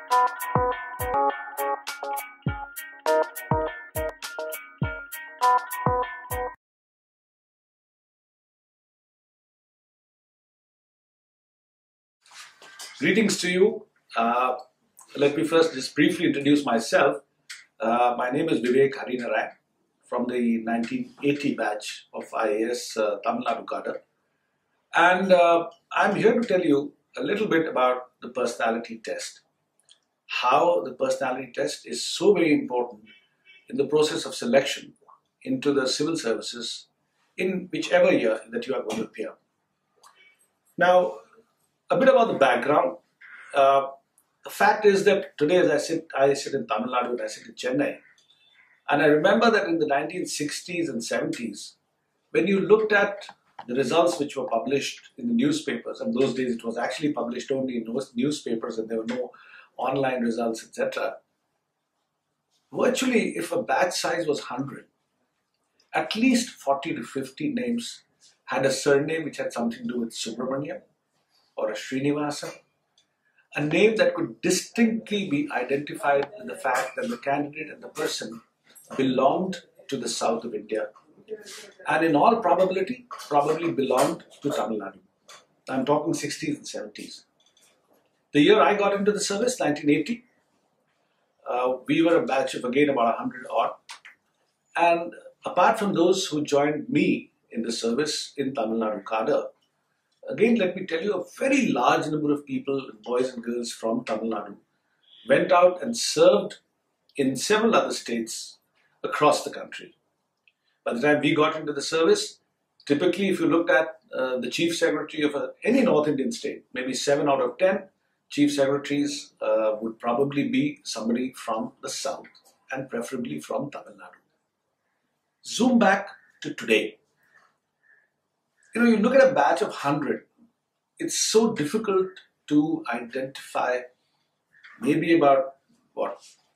Greetings to you. Let me first just briefly introduce myself. My name is Vivek IAS from the 1980 batch of IAS Tamil Nadu cadre. And I'm here to tell you a little bit about the personality test. How the personality test is so very important in the process of selection into the civil services in whichever year that you are going to appear. Now, a bit about the background. The fact is that today as I sit in Tamil Nadu and I sit in Chennai. And I remember that in the 1960s and 70s, when you looked at the results which were published in the newspapers, and those days it was actually published only in those newspapers and there were no online results, etc. Virtually, if a batch size was 100, at least 40 to 50 names had a surname which had something to do with Subramaniam or a Srinivasa, a name that could distinctly be identified with the fact that the candidate and the person belonged to the south of India and in all probability probably belonged to Tamil Nadu. I'm talking 60s and 70s. The year I got into the service, 1980, we were a batch of again about 100 odd. And apart from those who joined me in the service in Tamil Nadu cadre, again, let me tell you, a very large number of people, boys and girls from Tamil Nadu, went out and served in several other states across the country. By the time we got into the service, typically if you looked at the chief secretary of any North Indian state, maybe 7 out of 10 chief secretaries would probably be somebody from the south and preferably from Tamil Nadu. Zoom back to today. You look at a batch of 100, it's so difficult to identify maybe about,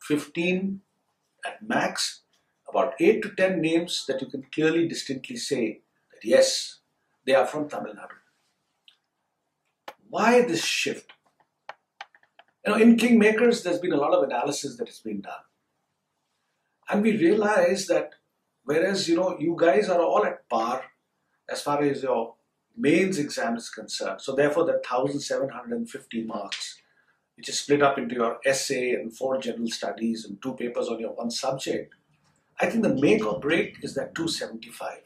15 at max, about 8 to 10 names that you can clearly, distinctly say that yes, they are from Tamil Nadu. Why this shift? In KingMakers, there's been a lot of analysis that has been done. And we realize that whereas, you guys are all at par as far as your mains exam is concerned. So therefore the 1,750 marks, which is split up into your essay and 4 general studies and 2 papers on your one subject, I think the make or break is that 275.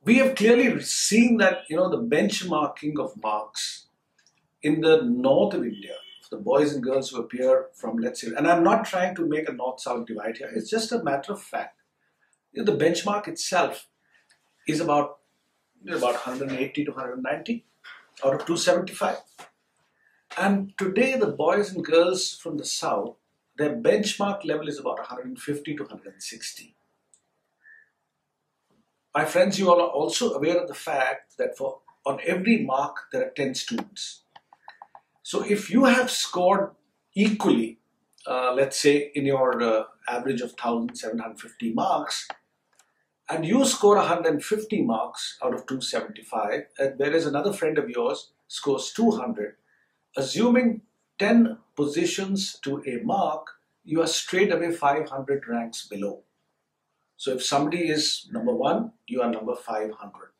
We have clearly seen that, the benchmarking of marks in the north of India, the boys and girls who appear from, let's say, and I'm not trying to make a north-south divide here, it's just a matter of fact. The benchmark itself is about 180 to 190 out of 275. And today the boys and girls from the south, their benchmark level is about 150 to 160. My friends, you all are also aware of the fact that on every mark there are 10 students. So if you have scored equally, let's say in your average of 1,750 marks, and you score 150 marks out of 275, and whereas another friend of yours scores 200, assuming 10 positions to a mark, you are straight away 500 ranks below. So if somebody is number 1, you are number 500.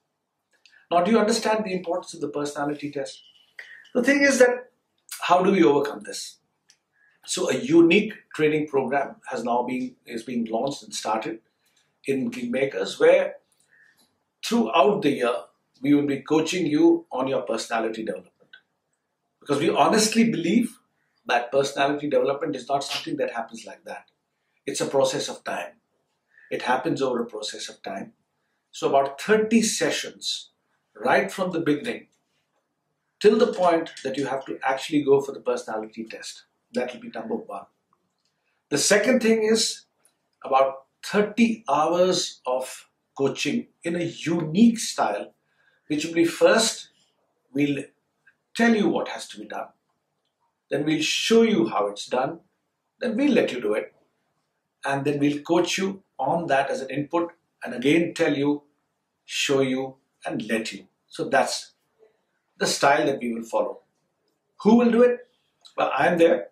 Now, do you understand the importance of the personality test? The thing is that, how do we overcome this? So a unique training program is being launched and started in KingMakers, where throughout the year we will be coaching you on your personality development, because we honestly believe that personality development is not something that happens like that. It's a process of time. It happens over a process of time. So about 30 sessions right from the beginning till the point that you have to actually go for the personality test. That will be number 1. The second thing is about 30 hours of coaching in a unique style, which will be first, we'll tell you what has to be done. Then we'll show you how it's done. Then we'll let you do it. And then we'll coach you on that as an input and again tell you, show you and let you. So that's the style that we will follow. Who will do it? Well, I'm there.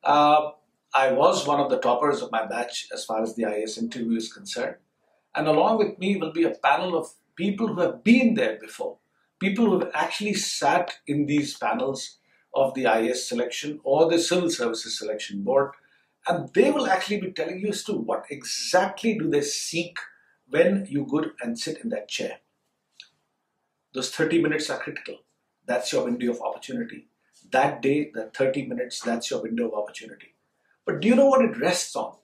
I was one of the toppers of my batch as far as the IAS interview is concerned. And along with me will be a panel of people who have been there before, people who have actually sat in these panels of the IAS selection or the Civil Services Selection Board. And they will actually be telling you as to what exactly do they seek when you go and sit in that chair. Those 30 minutes are critical. That's your window of opportunity. That day, the 30 minutes, that's your window of opportunity. But do you know what it rests on?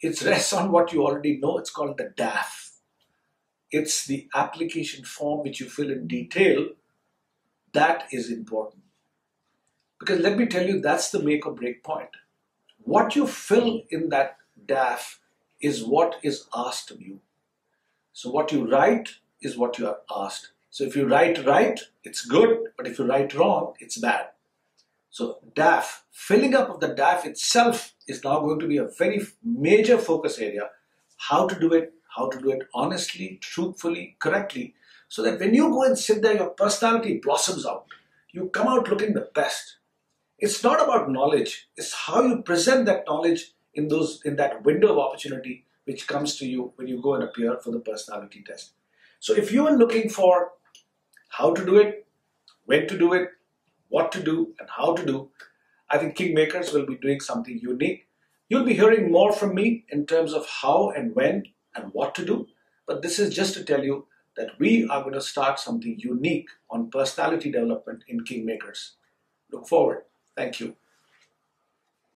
It rests on what you already know. It's called the DAF. It's the application form which you fill in detail. That is important. Because let me tell you, that's the make or break point. What you fill in that DAF is what is asked of you. So what you write is what you are asked. So if you write right, it's good, but if you write wrong, it's bad. So DAF, filling up of the DAF itself is now going to be a very major focus area. How to do it honestly, truthfully, correctly, so that when you go and sit there, your personality blossoms out. You come out looking the best. It's not about knowledge, it's how you present that knowledge in that window of opportunity which comes to you when you go and appear for the personality test. So if you are looking for how to do it, when to do it, what to do and how to do, I think KingMakers will be doing something unique. You'll be hearing more from me in terms of how and when and what to do. But this is just to tell you that we are going to start something unique on personality development in KingMakers. Look forward. Thank you.